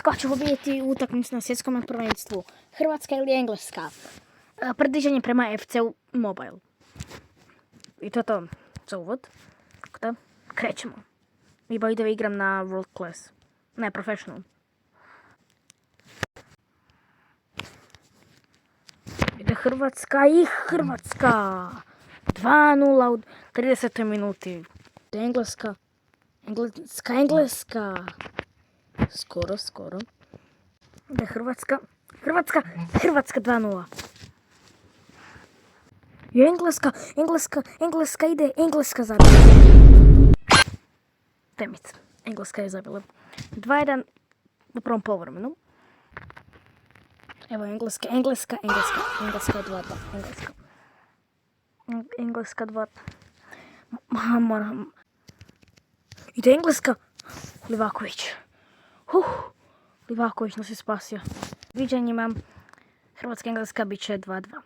Tko će pobijediti utakmicu na svjetskom prvenstvu? Hrvatska ili Engleska? Predviđanje prema FC-u Mobile. I to je to za uvod. Tako da, krećemo. I bolje da igram na World Class. Ne, Professional. Ide Hrvatska i Hrvatska. 2:0 u 30. minuti. Ide Engleska. Engleska. Skoro. Ide Hrvatska 2:0. I Engleska ide, Engleska zabila. Temic, Engleska je zabila. 2:1 u prvom poluvremenu. Evo Engleska 2:2. Engleska 2. Moram. Ide Engleska. Livaković nas je spasio. Viđanjima Hrvatska-Engleska bit će 2:2.